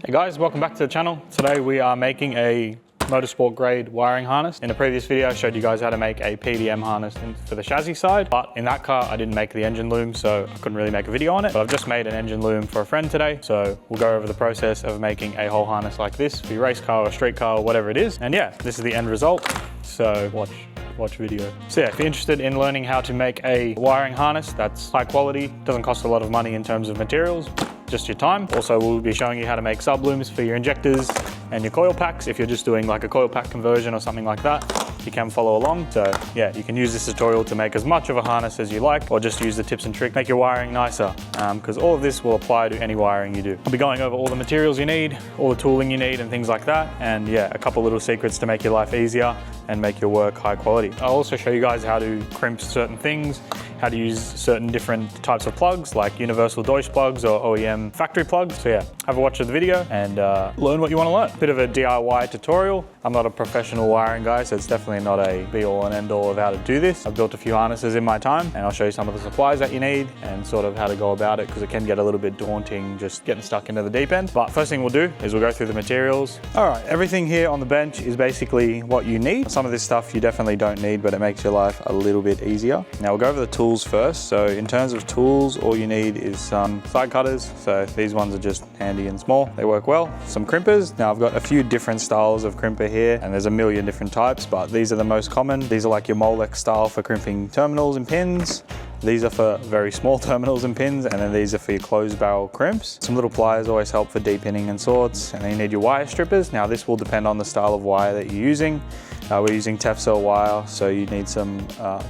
Hey guys, welcome back to the channel. Today we are making a motorsport grade wiring harness. In the previous video I showed you guys how to make a PDM harness for the chassis side, but in that car I didn't make the engine loom, so I couldn't really make a video on it. But I've just made an engine loom for a friend today, so we'll go over the process of making a whole harness like this for your race car or street car or whatever it is. And yeah, this is the end result, so watch video. So yeah, if you're interested in learning how to make a wiring harness that's high quality, doesn't cost a lot of money in terms of materials, just your time. Also, we'll be showing you how to make sub looms for your injectors and your coil packs. If you're just doing like a coil pack conversion or something like that, you can follow along. So yeah, you can use this tutorial to make as much of a harness as you like, or just use the tips and tricks, make your wiring nicer, because all of this will apply to any wiring you do. I'll be going over all the materials you need, all the tooling you need and things like that. And yeah, a couple little secrets to make your life easier and make your work high quality. I'll also show you guys how to crimp certain things, how to use certain different types of plugs like universal Deutsch plugs or OEM factory plugs. So yeah, have a watch of the video and learn what you want to learn. Bit of a DIY tutorial. I'm not a professional wiring guy, so it's definitely not a be all and end all of how to do this. I've built a few harnesses in my time and I'll show you some of the supplies that you need and sort of how to go about it, because it can get a little bit daunting just getting stuck into the deep end. But first thing we'll do is we'll go through the materials. All right, everything here on the bench is basically what you need. Some of this stuff you definitely don't need, but it makes your life a little bit easier. Now we'll go over the tools first. So in terms of tools, all you need is some side cutters. So these ones are just handy and small. They work well. Some crimpers. Now I've got a few different styles of crimper here, and there's a million different types, but these are the most common. These are like your Molex style for crimping terminals and pins. These are for very small terminals and pins, and then these are for your closed barrel crimps. Some little pliers always help for deepinning and sorts, and then you need your wire strippers. Now this will depend on the style of wire that you're using. We're using Tissot wire, so you need some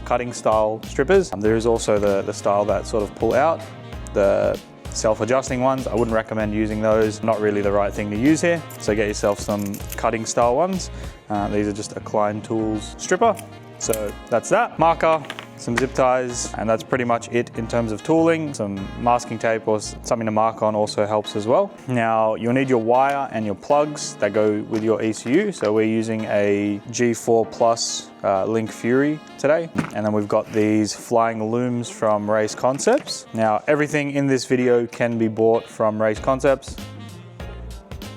cutting style strippers. There is also the style that sort of pull out, the self-adjusting ones. I wouldn't recommend using those, not really the right thing to use here. So get yourself some cutting style ones. These are just a Klein Tools stripper. So that's that. Marker, some zip ties, and that's pretty much it in terms of tooling. Some masking tape or something to mark on also helps as well. Now you'll need your wire and your plugs that go with your ECU. So we're using a G4 Plus Link Fury today. And then we've got these flying looms from Race Concepts. Now everything in this video can be bought from Race Concepts.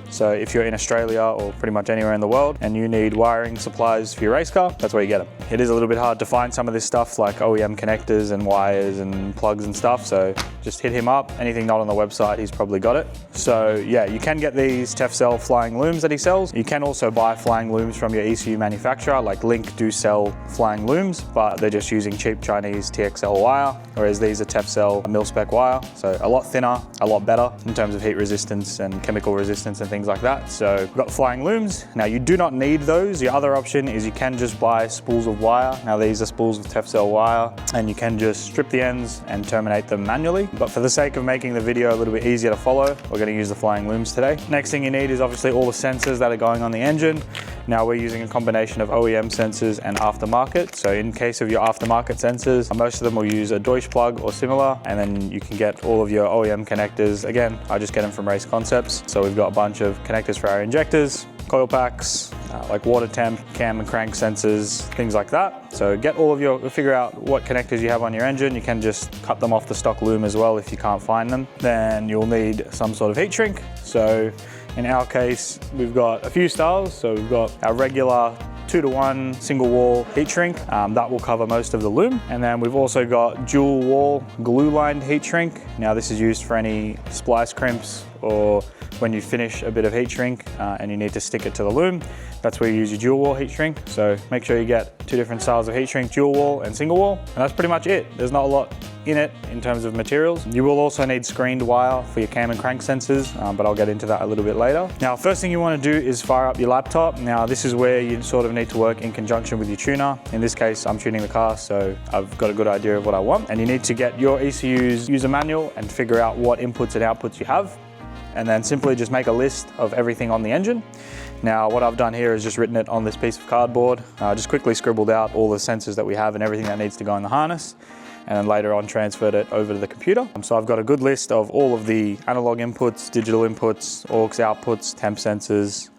So if you're in Australia or pretty much anywhere in the world and you need wiring supplies for your race car, that's where you get them. It is a little bit hard to find some of this stuff like OEM connectors and wires and plugs and stuff. So just hit him up. Anything not on the website, he's probably got it. So yeah, you can get these Tefcel flying looms that he sells. You can also buy flying looms from your ECU manufacturer, like Link do sell flying looms, but they're just using cheap Chinese TXL wire, whereas these are Tefcel mil-spec wire. So a lot thinner, a lot better in terms of heat resistance and chemical resistance and things like that. So we've got flying looms. Now you do not need those. The other option is you can just buy spools of wire. Now these are spools of Tefcel wire, and you can just strip the ends and terminate them manually. But for the sake of making the video a little bit easier to follow, we're going to use the flying looms today. Next thing you need is obviously all the sensors that are going on the engine. Now we're using a combination of OEM sensors and aftermarket. So in case of your aftermarket sensors, most of them will use a Deutsch plug or similar, and then you can get all of your OEM connectors. Again, I just get them from Race Concepts. So we've got a bunch of connectors for our injectors, coil packs, like water temp, cam and crank sensors, things like that. So get all of your, figure out what connectors you have on your engine. You can just cut them off the stock loom as well if you can't find them. Then you'll need some sort of heat shrink. So in our case, we've got a few styles. So we've got our regular 2-to-1 single wall heat shrink. That will cover most of the loom. And then we've also got dual wall glue lined heat shrink. Now this is used for any splice crimps or when you finish a bit of heat shrink and you need to stick it to the loom. That's where you use your dual wall heat shrink. So make sure you get two different styles of heat shrink, dual wall and single wall. And that's pretty much it. There's not a lot in it in terms of materials. You will also need screened wire for your cam and crank sensors, but I'll get into that a little bit later. Now, first thing you want to do is fire up your laptop. Now, this is where you sort of need to work in conjunction with your tuner. In this case, I'm tuning the car, so I've got a good idea of what I want. And you need to get your ECU's user manual and figure out what inputs and outputs you have. And then simply just make a list of everything on the engine. Now, what I've done here is just written it on this piece of cardboard. Just quickly scribbled out all the sensors that we have and everything that needs to go in the harness, and then later on transferred it over to the computer. So I've got a good list of all of the analog inputs, digital inputs, aux outputs, temp sensors,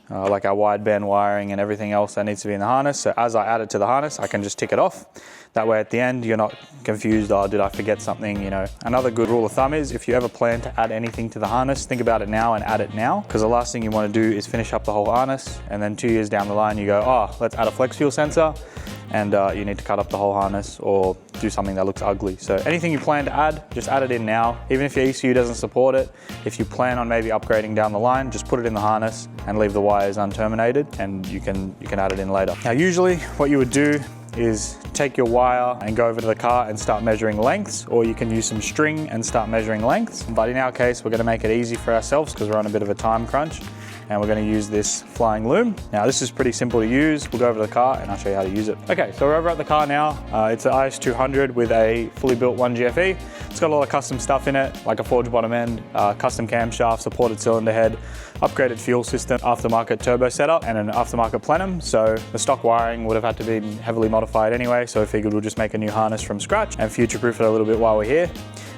like our wideband wiring and everything else that needs to be in the harness. So as I add it to the harness, I can just tick it off. That way at the end, you're not confused, oh, did I forget something, you know. Another good rule of thumb is if you ever plan to add anything to the harness, think about it now and add it now, because the last thing you want to do is finish up the whole harness and then 2 years down the line you go, oh, let's add a flex fuel sensor, and you need to cut up the whole harness or do something that looks ugly. So anything you plan to add, just add it in now. Even if your ECU doesn't support it, if you plan on maybe upgrading down the line, just put it in the harness and leave the wires unterminated, and you can add it in later. Now usually what you would do is take your wire and go over to the car and start measuring lengths, or you can use some string and start measuring lengths. But in our case, we're gonna make it easy for ourselves because we're on a bit of a time crunch, and we're gonna use this flying loom. Now this is pretty simple to use. We'll go over to the car and I'll show you how to use it. Okay, so we're over at the car now. It's an IS200 with a fully built 1G-FE. It's got a lot of custom stuff in it, like a forged bottom end, custom camshaft, supported cylinder head, upgraded fuel system, aftermarket turbo setup, and an aftermarket plenum. So the stock wiring would have had to be heavily modified anyway, so I figured we'll just make a new harness from scratch and future-proof it a little bit while we're here.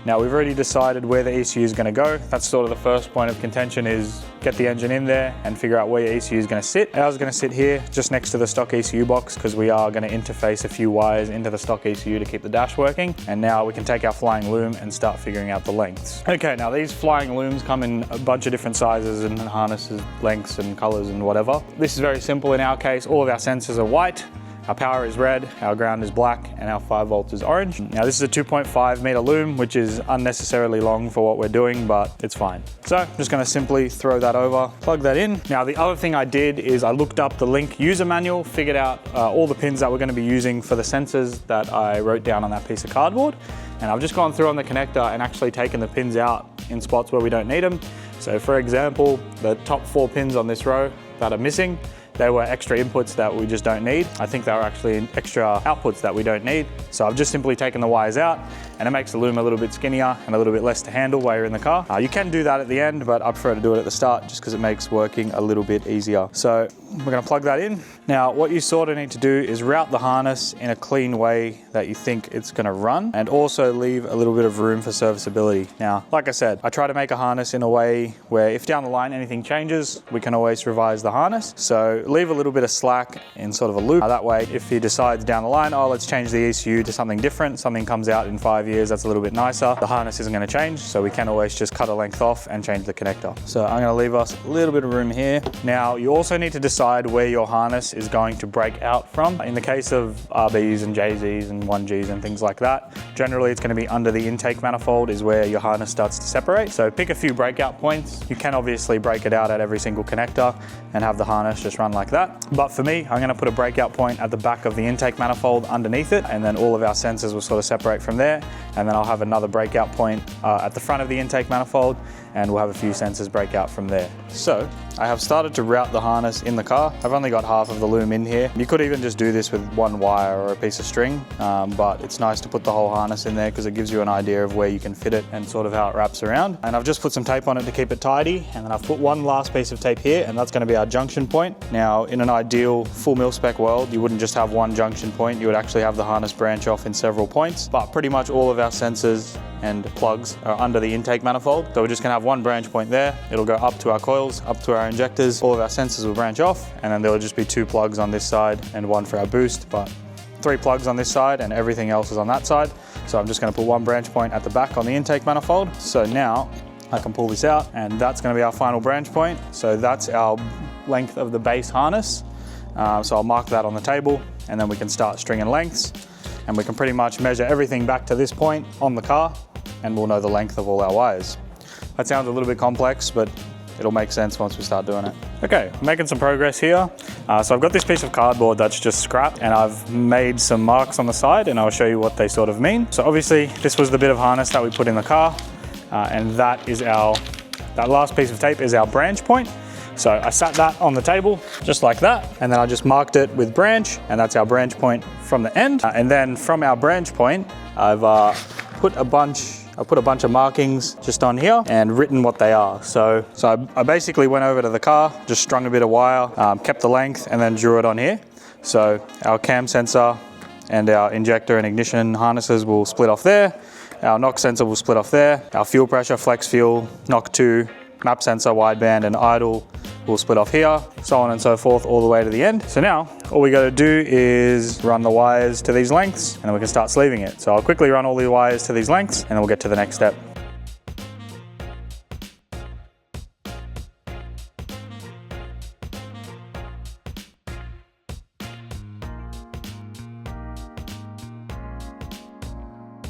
Now we've already decided where the ECU is going to go. That's sort of the first point of contention, is get the engine in there and figure out where your ECU is going to sit. Ours is going to sit here just next to the stock ECU box because we are going to interface a few wires into the stock ECU to keep the dash working. And now we can take our flying loom and start figuring out the lengths. Okay, now these flying looms come in a bunch of different sizes and harnesses, lengths and colors and whatever. This is very simple in our case. All of our sensors are white. Our power is red, our ground is black, and our 5 volts is orange. Now this is a 2.5 meter loom, which is unnecessarily long for what we're doing, but it's fine. So I'm just gonna simply throw that over, plug that in. Now the other thing I did is I looked up the Link user manual, figured out all the pins that we're gonna be using for the sensors that I wrote down on that piece of cardboard. And I've just gone through on the connector and actually taken the pins out in spots where we don't need them. So for example, the top 4 pins on this row that are missing, they were extra inputs that we just don't need. I think they were actually extra outputs that we don't need. So I've just simply taken the wires out, and it makes the loom a little bit skinnier and a little bit less to handle while you're in the car. You can do that at the end, but I prefer to do it at the start just because it makes working a little bit easier. So we're gonna plug that in. Now, what you sort of need to do is route the harness in a clean way that you think it's gonna run, and also leave a little bit of room for serviceability. Now, like I said, I try to make a harness in a way where if down the line anything changes, we can always revise the harness. So leave a little bit of slack in sort of a loop. That way, if he decides down the line, oh, let's change the ECU to something different, something comes out in 5 years that's a little bit nicer, the harness isn't gonna change, so we can always just cut a length off and change the connector. So I'm gonna leave us a little bit of room here. Now, you also need to decide where your harness is going to break out from. In the case of RBs and JZs and 1Gs and things like that, generally it's gonna be under the intake manifold is where your harness starts to separate. So pick a few breakout points. You can obviously break it out at every single connector and have the harness just run like that. But for me, I'm gonna put a breakout point at the back of the intake manifold underneath it, and then all of our sensors will sort of separate from there. And then I'll have another breakout point at the front of the intake manifold, and we'll have a few sensors break out from there. So I have started to route the harness in the car. I've only got half of the loom in here. You could even just do this with one wire or a piece of string, but it's nice to put the whole harness in there because it gives you an idea of where you can fit it and sort of how it wraps around. And I've just put some tape on it to keep it tidy, and then I've put one last piece of tape here, and that's gonna be our junction point. Now, in an ideal full mil-spec world, you wouldn't just have one junction point, you would actually have the harness branch off in several points, but pretty much all of our sensors and plugs are under the intake manifold. So we're just gonna have one branch point there. It'll go up to our coils, up to our injectors. All of our sensors will branch off, and then there'll just be 2 plugs on this side and 1 for our boost, but 3 plugs on this side and everything else is on that side. So I'm just gonna put one branch point at the back on the intake manifold. So now I can pull this out, and that's gonna be our final branch point. So that's our length of the base harness. So I'll mark that on the table, and then we can start stringing lengths, and we can pretty much measure everything back to this point on the car, and we'll know the length of all our wires. That sounds a little bit complex, but it'll make sense once we start doing it. Okay, making some progress here. So I've got this piece of cardboard that's just scrap, and I've made some marks on the side, and I'll show you what they sort of mean. So obviously this was the bit of harness that we put in the car, and that last piece of tape is our branch point. So I sat that on the table just like that, and then I just marked it with branch, and that's our branch point from the end. And then from our branch point, I've put a bunch of markings just on here and written what they are. So I basically went over to the car, just strung a bit of wire, kept the length, and then drew it on here. So our cam sensor and our injector and ignition harnesses will split off there. Our knock sensor will split off there. Our fuel pressure, flex fuel, knock 2, map sensor, wideband, and idle will split off here, so on and so forth all the way to the end. So now all we got to do is run the wires to these lengths and then we can start sleeving it. So I'll quickly run all the wires to these lengths and then we'll get to the next step.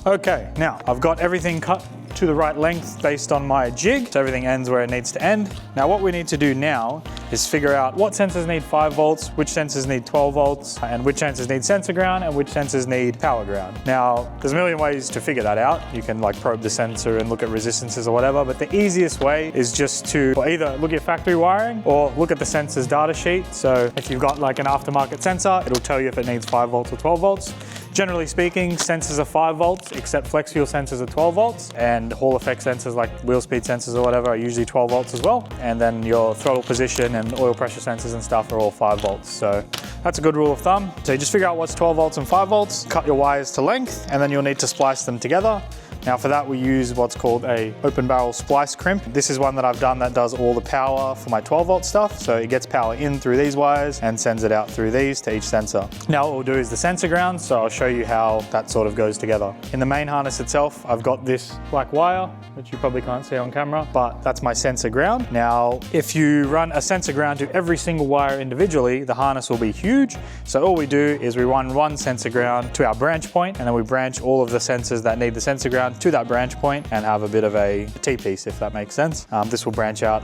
Okay, now I've got everything cut to the right length based on my jig, so everything ends where it needs to end. Now what we need to do now is figure out what sensors need 5 volts, which sensors need 12 volts, and which sensors need sensor ground, and which sensors need power ground. Now, there's a million ways to figure that out. You can like probe the sensor and look at resistances or whatever, but the easiest way is just to either look at factory wiring or look at the sensor's data sheet. So if you've got like an aftermarket sensor, it'll tell you if it needs 5 volts or 12 volts. Generally speaking, sensors are 5 volts, except flex fuel sensors are 12 volts, and Hall effect sensors like wheel speed sensors or whatever are usually 12 volts as well. And then your throttle position and oil pressure sensors and stuff are all 5 volts. So that's a good rule of thumb. So you just figure out what's 12 volts and 5 volts, cut your wires to length, and then you'll need to splice them together. Now for that we use what's called a open barrel splice crimp. This is one that I've done that does all the power for my 12 volt stuff. So it gets power in through these wires and sends it out through these to each sensor. Now what we'll do is the sensor ground. So I'll show you how that sort of goes together. In the main harness itself, I've got this black wire, which you probably can't see on camera, but that's my sensor ground. Now, if you run a sensor ground to every single wire individually, the harness will be huge. So all we do is we run one sensor ground to our branch point, and then we branch all of the sensors that need the sensor ground to that branch point and have a bit of a T-piece, if that makes sense. This will branch out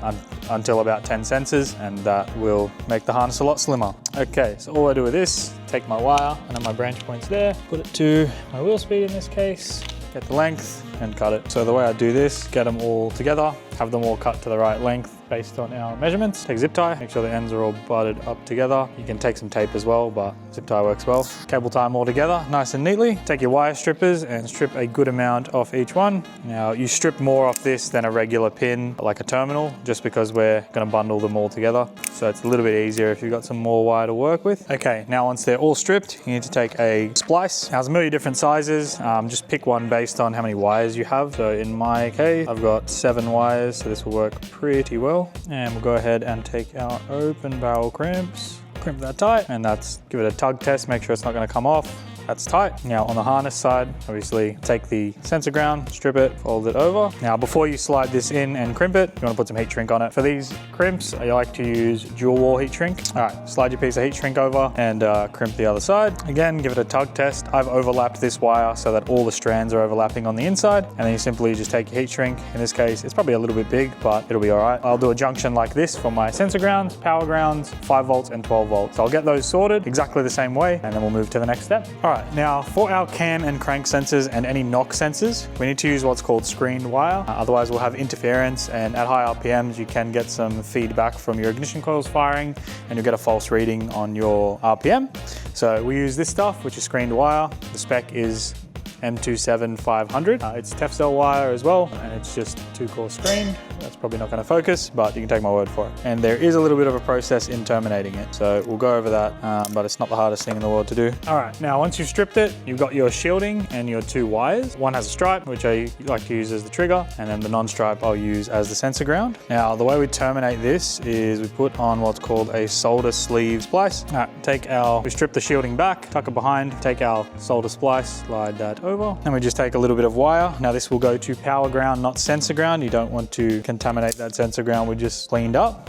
until about 10 sensors, and that will make the harness a lot slimmer. Okay, so all I do with this, take my wire and then my branch point's there, put it to my wheel speed in this case, get the length and cut it. So the way I do this, get them all together, have them all cut to the right length based on our measurements. Take zip tie, make sure the ends are all butted up together. You can take some tape as well, but zip tie works well. Cable tie them all together nice and neatly. Take your wire strippers and strip a good amount off each one. Now you strip more off this than a regular pin, like a terminal, just because we're gonna bundle them all together. So it's a little bit easier if you've got some more wire to work with. Okay, now once they're all stripped, you need to take a splice. Now there's a million different sizes. Just pick one based on how many wires you have. So in my case, I've got 7 wires, so this will work pretty well. And we'll go ahead and take our open barrel crimps, crimp that tight, and give it a tug test, make sure it's not going to come off. That's tight. Now on the harness side, obviously take the sensor ground, strip it, fold it over. Now before you slide this in and crimp it, you want to put some heat shrink on it. For these crimps, I like to use dual wall heat shrink. All right, slide your piece of heat shrink over and crimp the other side. Again, give it a tug test. I've overlapped this wire so that all the strands are overlapping on the inside. And then you simply just take your heat shrink. In this case, it's probably a little bit big, but it'll be all right. I'll do a junction like this for my sensor grounds, power grounds, 5 volts and 12 volts. So I'll get those sorted exactly the same way, and then we'll move to the next step. All right. Now for our cam and crank sensors and any knock sensors, we need to use what's called screened wire. Otherwise we'll have interference, and at high RPMs you can get some feedback from your ignition coils firing and you'll get a false reading on your RPM. So we use this stuff, which is screened wire. The spec is M27500. It's Tissot wire as well, and it's just 2-core screen. That's probably not going to focus, but you can take my word for it. And there is a little bit of a process in terminating it, so we'll go over that, but it's not the hardest thing in the world to do. All right, now once you've stripped it, you've got your shielding and your 2 wires. One has a stripe, which I like to use as the trigger, and then the non-stripe I'll use as the sensor ground. Now the way we terminate this is we put on what's called a solder sleeve splice. All right, we strip the shielding back, tuck it behind, take our solder splice, slide that over, and we just take a little bit of wire. Now this will go to power ground, not sensor ground. You don't want to contaminate that sensor ground we just cleaned up.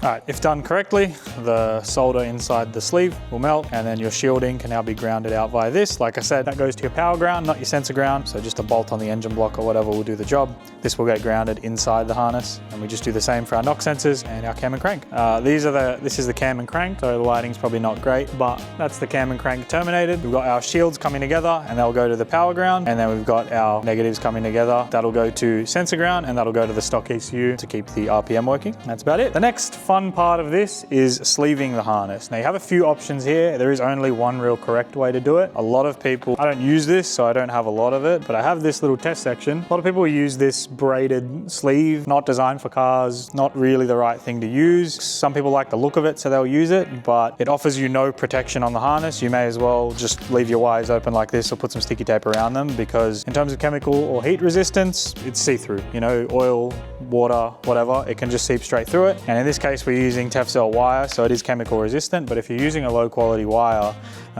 All right, if done correctly, the solder inside the sleeve will melt, and then your shielding can now be grounded out via this. Like I said, that goes to your power ground, not your sensor ground. So just a bolt on the engine block or whatever will do the job. This will get grounded inside the harness, and we just do the same for our knock sensors and our cam and crank. This is the cam and crank, so the lighting's probably not great, but that's the cam and crank terminated. We've got our shields coming together, and they'll go to the power ground, and then we've got our negatives coming together. That'll go to sensor ground, and that'll go to the stock ECU to keep the RPM working. That's about it. The next fun part of this is sleeving the harness. Now you have a few options here. There is only one real correct way to do it. A lot of people, I don't use this, so I don't have a lot of it, but I have this little test section. A lot of people use this braided sleeve, not designed for cars, not really the right thing to use. Some people like the look of it, so they'll use it, but it offers you no protection on the harness. You may as well just leave your wires open like this or put some sticky tape around them, because in terms of chemical or heat resistance, it's see-through. You know, oil, water, whatever, it can just seep straight through it. And in this case, we're using Tissot wire, so it is chemical resistant, but if you're using a low quality wire,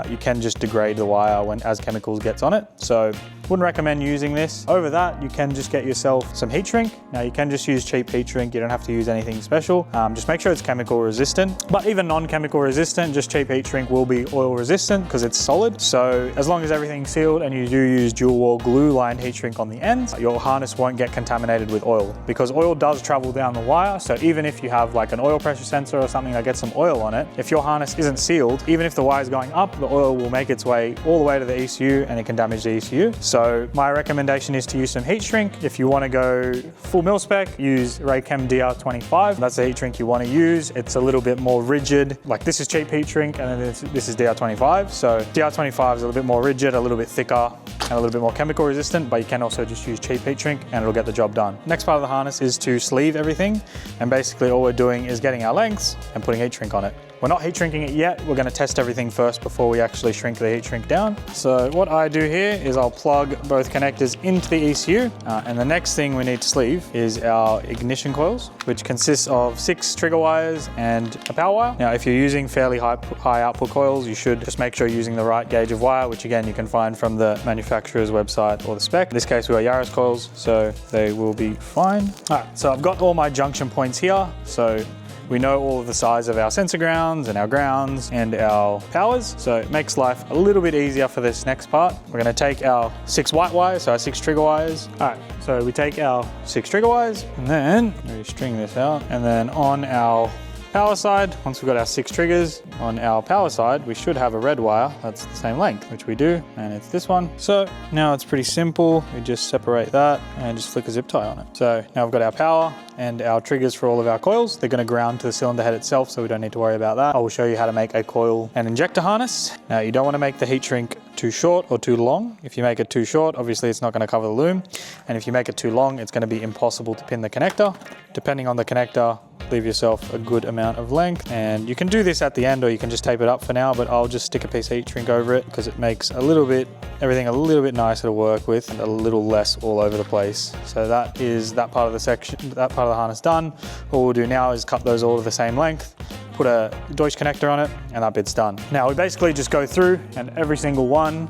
you can just degrade the wire as chemicals gets on it. So wouldn't recommend using this. Over that, you can just get yourself some heat shrink. Now you can just use cheap heat shrink. You don't have to use anything special. Just make sure it's chemical resistant, but even non-chemical resistant, just cheap heat shrink will be oil resistant because it's solid. So as long as everything's sealed and you do use dual wall glue lined heat shrink on the ends, your harness won't get contaminated with oil, because oil does travel down the wire. So even if you have like an oil pressure sensor or something that gets some oil on it, if your harness isn't sealed, even if the wire is going up, the oil will make its way all the way to the ECU and it can damage the ECU. So my recommendation is to use some heat shrink. If you want to go full mil spec, use Raychem DR25. That's the heat shrink you want to use. It's a little bit more rigid. Like this is cheap heat shrink, and then this is DR25. So DR25 is a little bit more rigid, a little bit thicker, and a little bit more chemical resistant, but you can also just use cheap heat shrink and it'll get the job done. Next part of the harness is to sleeve everything. And basically all we're doing is getting our lengths and putting heat shrink on it. We're not heat shrinking it yet. We're going to test everything first before we actually shrink the heat shrink down. So what I do here is I'll plug both connectors into the ECU. And the next thing we need to sleeve is our ignition coils, which consists of 6 trigger wires and a power wire. Now, if you're using fairly high output coils, you should just make sure you're using the right gauge of wire, which again, you can find from the manufacturer's website or the spec. In this case, we are Yaris coils, so they will be fine. All right, so I've got all my junction points here. So we know all of the size of our sensor grounds and our grounds and our powers, so it makes life a little bit easier for this next part. We're going to take our 6 white wires, so our 6 trigger wires. All right, so we take our 6 trigger wires and then we string this out, and then on our power side, once we've got our 6 triggers, on our power side, we should have a red wire that's the same length, which we do, and it's this one. So now it's pretty simple. We just separate that and just flick a zip tie on it. So now we've got our power and our triggers for all of our coils. They're going to ground to the cylinder head itself, so we don't need to worry about that. I will show you how to make a coil and injector harness. Now, you don't want to make the heat shrink too short or too long. If you make it too short, obviously it's not going to cover the loom. And if you make it too long, it's going to be impossible to pin the connector. Depending on the connector, leave yourself a good amount of length. And you can do this at the end, or you can just tape it up for now, but I'll just stick a piece of heat shrink over it because it makes everything a little bit nicer to work with and a little less all over the place. So that is that part of the section, that part of the harness done. All we'll do now is cut those all to the same length, put a Deutsch connector on it, and that bit's done. Now we basically just go through and every single one,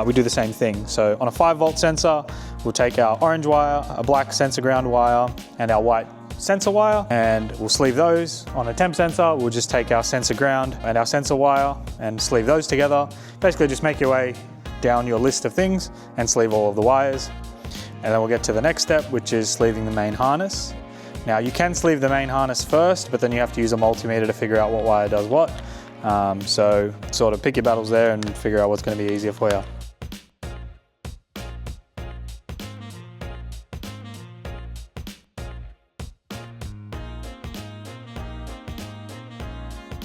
we do the same thing. So on a 5-volt sensor, we'll take our orange wire, a black sensor ground wire, and our white sensor wire, and we'll sleeve those. On a temp sensor, we'll just take our sensor ground and our sensor wire and sleeve those together. Basically just make your way down your list of things and sleeve all of the wires. And then we'll get to the next step, which is sleeving the main harness. Now you can sleeve the main harness first, but then you have to use a multimeter to figure out what wire does what. So sort of pick your battles there and figure out what's going to be easier for you.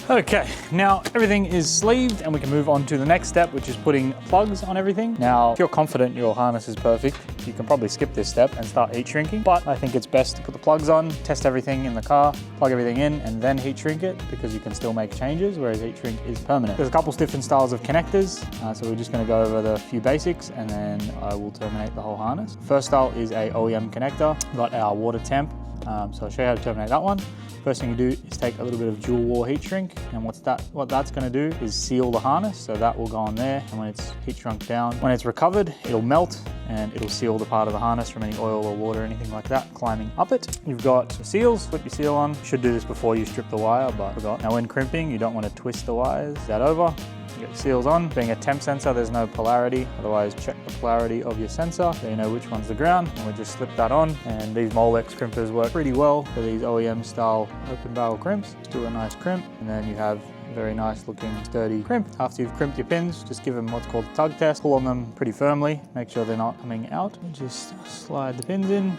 Okay, now everything is sleeved and we can move on to the next step, which is putting plugs on everything. Now, if you're confident your harness is perfect, you can probably skip this step and start heat shrinking, but I think it's best to put the plugs on, test everything in the car, plug everything in, and then heat shrink it, because you can still make changes, whereas heat shrink is permanent. There's a couple different styles of connectors, so we're just gonna go over the few basics and then I will terminate the whole harness. First style is a OEM connector. We've got our water temp, so I'll show you how to terminate that one. First thing you do is take a little bit of dual wall heat shrink, and what that's going to do is seal the harness, so that will go on there, and when it's heat shrunk down, when it's recovered, it'll melt and it'll seal the part of the harness from any oil or water or anything like that climbing up it. You've got seals, put your seal on. You should do this before you strip the wire, but I forgot. Now when crimping, you don't want to twist the wires. That over. You get the seals on. Being a temp sensor, there's no polarity. Otherwise, check the polarity of your sensor so you know which one's the ground. And we just slip that on. And these Molex crimpers work pretty well for these OEM style open barrel crimps. Just do a nice crimp, and then you have a very nice looking sturdy crimp. After you've crimped your pins, just give them what's called a tug test. Pull on them pretty firmly. Make sure they're not coming out. And just slide the pins in.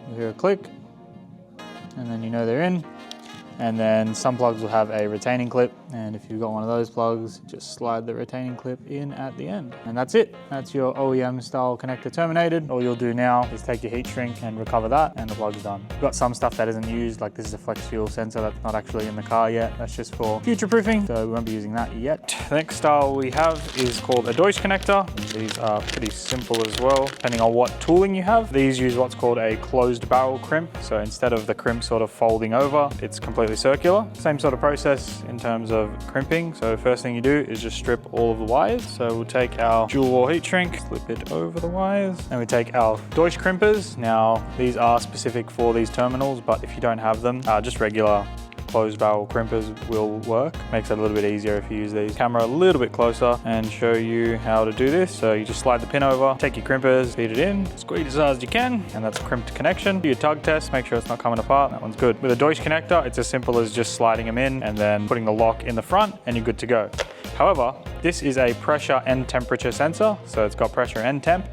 You'll hear a click, and then you know they're in. And then some plugs will have a retaining clip, and if you've got one of those plugs, just slide the retaining clip in at the end. And that's it. That's your OEM style connector terminated. All you'll do now is take your heat shrink and recover that, and the plug's done. We've got some stuff that isn't used, like this is a flex fuel sensor that's not actually in the car yet. That's just for future proofing, so we won't be using that yet. The next style we have is called a Deutsch connector. These are pretty simple as well, depending on what tooling you have. These use what's called a closed barrel crimp. So instead of the crimp sort of folding over, it's completely circular. Same sort of process in terms of crimping. So first thing you do is just strip all of the wires. So we'll take our dual wall heat shrink, slip it over the wires, and we take our Deutsch crimpers. Now these are specific for these terminals, but if you don't have them, just regular closed barrel crimpers will work. Makes it a little bit easier if you use these. Camera a little bit closer and show you how to do this. So you just slide the pin over, take your crimpers, feed it in, squeeze as hard as you can, and that's a crimped connection. Do your tug test, make sure it's not coming apart. That one's good. With a Deutsch connector, it's as simple as just sliding them in and then putting the lock in the front, and you're good to go. However, this is a pressure and temperature sensor, so it's got pressure and temp.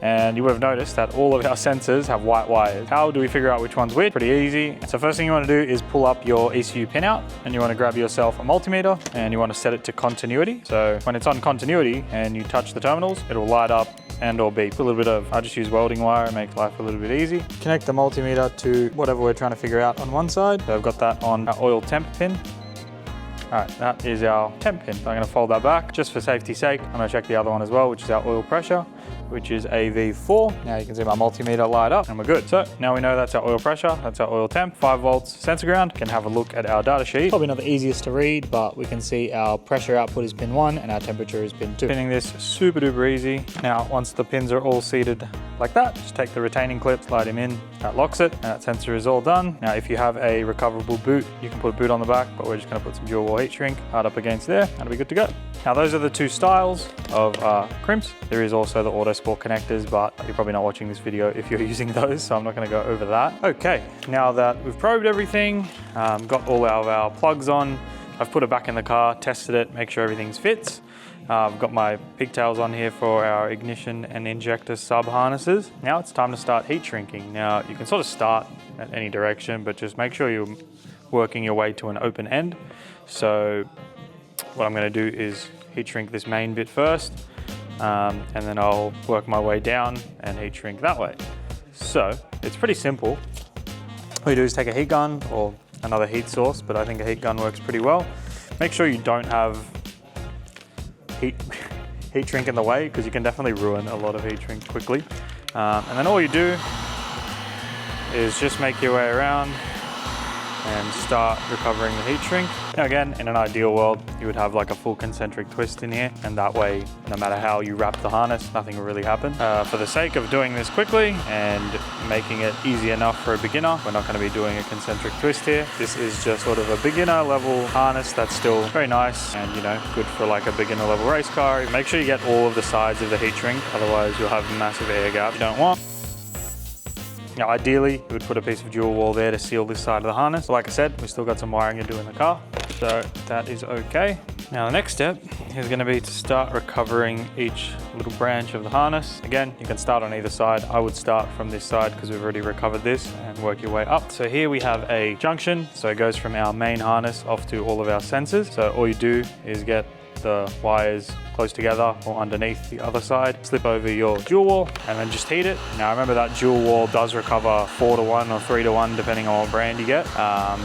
And you would have noticed that all of our sensors have white wires. How do we figure out which one's which? Pretty easy. So first thing you want to do is pull up your ECU pin out, and you want to grab yourself a multimeter, and you want to set it to continuity. So when it's on continuity and you touch the terminals, it'll light up and or beep. A little bit of, I just use welding wire, it makes life a little bit easy. Connect the multimeter to whatever we're trying to figure out on one side. So I've got that on our oil temp pin. All right, that is our temp pin. So I'm gonna fold that back just for safety's sake. I'm gonna check the other one as well, which is our oil pressure, which is a V4. Now you can see my multimeter light up and we're good. So now we know that's our oil pressure, that's our oil temp, 5 volts sensor ground. Can have a look at our data sheet. Probably not the easiest to read, but we can see our pressure output is pin 1 and our temperature is pin 2. Pinning this super duper easy. Now, once the pins are all seated like that, just take the retaining clip, slide him in, that locks it, and that sensor is all done. Now, if you have a recoverable boot, you can put a boot on the back, but we're just gonna put some dual wall heat shrink hard up against there, and it'll be good to go. Now, those are the two styles of crimps. There is also the auto sport connectors, but you're probably not watching this video if you're using those, so I'm not gonna go over that. Okay, now that we've probed everything, got all of our plugs on, I've put it back in the car, tested it, make sure everything's fits. I've got my pigtails on here for our ignition and injector sub harnesses. Now it's time to start heat shrinking. Now you can sort of start at any direction, but just make sure you're working your way to an open end. So what I'm gonna do is heat shrink this main bit first, and then I'll work my way down and heat shrink that way. So it's pretty simple. All you do is take a heat gun or another heat source, but I think a heat gun works pretty well. Make sure you don't have heat shrink in the way, because you can definitely ruin a lot of heat shrink quickly. And then all you do is just make your way around and start recovering the heat shrink. Now again, in an ideal world, you would have like a full concentric twist in here, and that way, no matter how you wrap the harness, nothing will really happen. For the sake of doing this quickly and making it easy enough for a beginner, we're not gonna be doing a concentric twist here. This is just sort of a beginner level harness that's still very nice and, you know, good for like a beginner level race car. Make sure you get all of the sides of the heat shrink, otherwise you'll have massive air gap you don't want. Now ideally, you would put a piece of dual wall there to seal this side of the harness. But like I said, we've still got some wiring to do in the car, so that is okay. Now the next step is going to be to start recovering each little branch of the harness. Again, you can start on either side. I would start from this side because we've already recovered this, and work your way up. So here we have a junction, so it goes from our main harness off to all of our sensors. So all you do is get the wires close together or underneath the other side, slip over your dual wall, and then just heat it. Now remember that dual wall does recover 4-to-1 or 3-to-1 depending on what brand you get,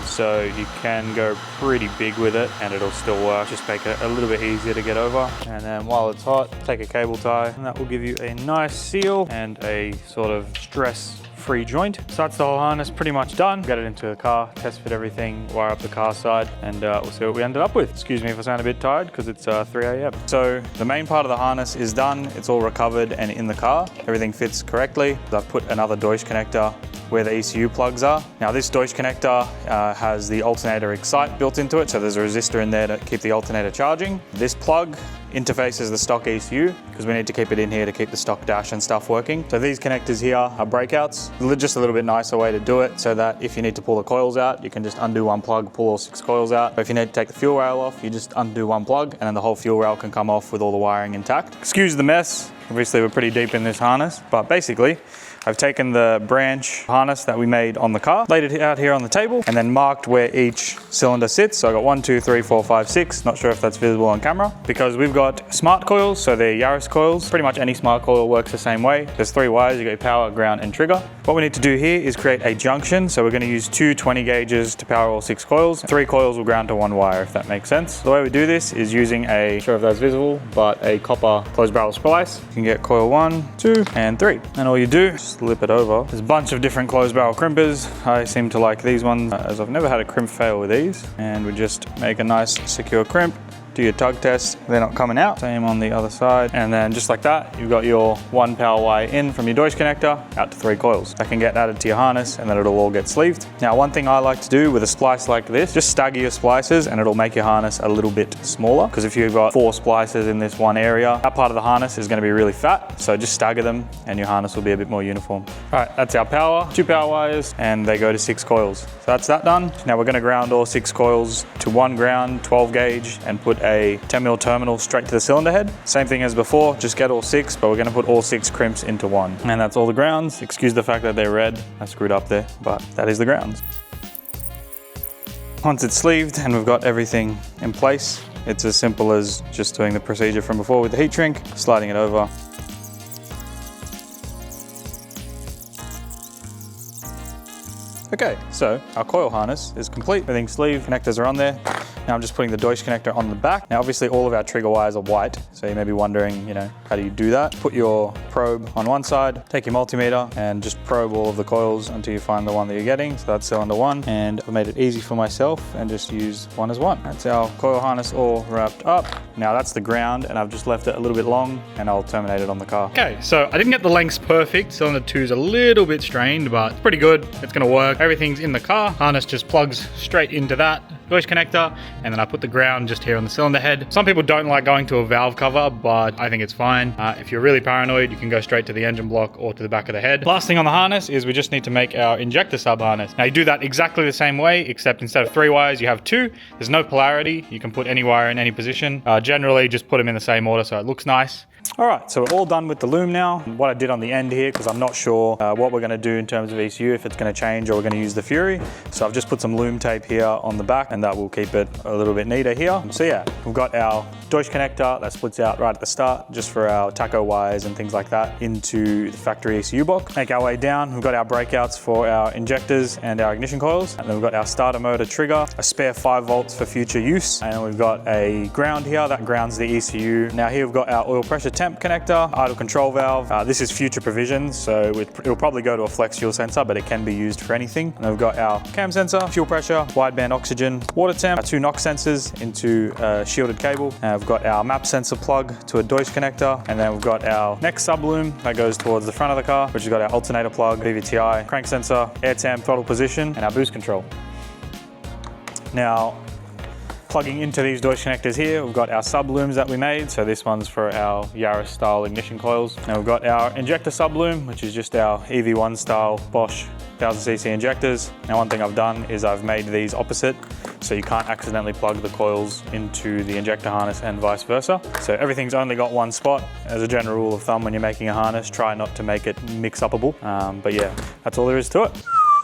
so you can go pretty big with it and it'll still work. Just make it a little bit easier to get over, and then while it's hot, take a cable tie, and that will give you a nice seal and a sort of stress-free joint. So that's the whole harness pretty much done. Get it into the car, test fit everything, wire up the car side, and we'll see what we ended up with. Excuse me if I sound a bit tired because it's 3 a.m. So the main part of the harness is done. It's all recovered and in the car. Everything fits correctly. I've put another Deutsch connector where the ECU plugs are. Now this Deutsch connector has the alternator excite built into it, so there's a resistor in there to keep the alternator charging. This plug interfaces the stock ECU because we need to keep it in here to keep the stock dash and stuff working. So these connectors here are breakouts. Just a little bit nicer way to do it, so that if you need to pull the coils out, you can just undo one plug, pull all 6 coils out. But if you need to take the fuel rail off, you just undo one plug, and then the whole fuel rail can come off with all the wiring intact. Excuse the mess. Obviously we're pretty deep in this harness, but basically I've taken the branch harness that we made on the car, laid it out here on the table, and then marked where each cylinder sits. So I got 1, 2, 3, 4, 5, 6. Not sure if that's visible on camera. Because we've got smart coils, so they're Yaris coils. Pretty much any smart coil works the same way. There's 3 wires, you got your power, ground, and trigger. What we need to do here is create a junction. So we're going to use 2 20 gauges to power all 6 coils. 3 coils will ground to 1 wire, if that makes sense. The way we do this is using a, not sure if that's visible, but a copper closed barrel splice. You can get coil 1, 2, and 3. And all you do, slip it over. There's a bunch of different closed barrel crimpers. I seem to like these ones as I've never had a crimp fail with these. And we just make a nice secure crimp. Do your tug test, they're not coming out. Same on the other side. And then just like that, you've got your 1 power wire in from your Deutsch connector out to 3 coils. That can get added to your harness and then it'll all get sleeved. Now, one thing I like to do with a splice like this, just stagger your splices and it'll make your harness a little bit smaller. Because if you've got 4 splices in this one area, that part of the harness is gonna be really fat. So just stagger them and your harness will be a bit more uniform. All right, that's our power, 2 power wires, and they go to 6 coils. So that's that done. Now we're gonna ground all 6 coils to 1 ground, 12 gauge, and put a 10mm terminal straight to the cylinder head. Same thing as before, just get all 6, but we're gonna put all 6 crimps into 1. And that's all the grounds. Excuse the fact that they're red, I screwed up there, but that is the grounds. Once it's sleeved and we've got everything in place, it's as simple as just doing the procedure from before with the heat shrink, sliding it over. Okay, so our coil harness is complete. Everything's sleeved, connectors are on there. Now I'm just putting the Deutsch connector on the back. Now obviously all of our trigger wires are white, so you may be wondering, how do you do that? Put your probe on one side, take your multimeter and just probe all of the coils until you find the one that you're getting. So that's cylinder 1, and I've made it easy for myself and just use 1 as 1. That's our coil harness all wrapped up. Now that's the ground, and I've just left it a little bit long and I'll terminate it on the car. Okay, so I didn't get the lengths perfect. Cylinder 2 is a little bit strained, but it's pretty good. It's gonna work. Everything's in the car. Harness just plugs straight into that Deutsch connector, and then I put the ground just here on the cylinder head. Some people don't like going to a valve cover, but I think it's fine. If you're really paranoid, you can go straight to the engine block or to the back of the head. Last thing on the harness is we just need to make our injector sub harness. Now you do that exactly the same way, except instead of 3 wires, you have 2. There's no polarity. You can put any wire in any position. Generally, just put them in the same order so it looks nice. All right, so we're all done with the loom now. What I did on the end here, because I'm not sure what we're gonna do in terms of ECU, if it's gonna change or we're gonna use the Fury. So I've just put some loom tape here on the back, and that will keep it a little bit neater here. So yeah, we've got our Deutsch connector that splits out right at the start, just for our taco wires and things like that, into the factory ECU block. Make our way down, we've got our breakouts for our injectors and our ignition coils. And then we've got our starter motor trigger, a spare 5 volts for future use. And we've got a ground here that grounds the ECU. Now here we've got our oil pressure temp connector, idle control valve. This is future provision, so it'll probably go to a flex fuel sensor, but it can be used for anything. And then we've got our cam sensor, fuel pressure, wideband oxygen, water temp, our 2 NOx sensors into a shielded cable. And we've got our map sensor plug to a Deutsch connector. And then we've got our next subloom that goes towards the front of the car, which has got our alternator plug, VVTi, crank sensor, air temp, throttle position, and our boost control. Now, plugging into these Deutsch connectors here, we've got our sublooms that we made. So this one's for our Yaris style ignition coils. Now we've got our injector subloom, which is just our EV1 style Bosch 1000cc injectors. Now one thing I've done is I've made these opposite, so you can't accidentally plug the coils into the injector harness and vice versa. So everything's only got one spot. As a general rule of thumb, when you're making a harness, try not to make it mix-upable. But yeah, that's all there is to it.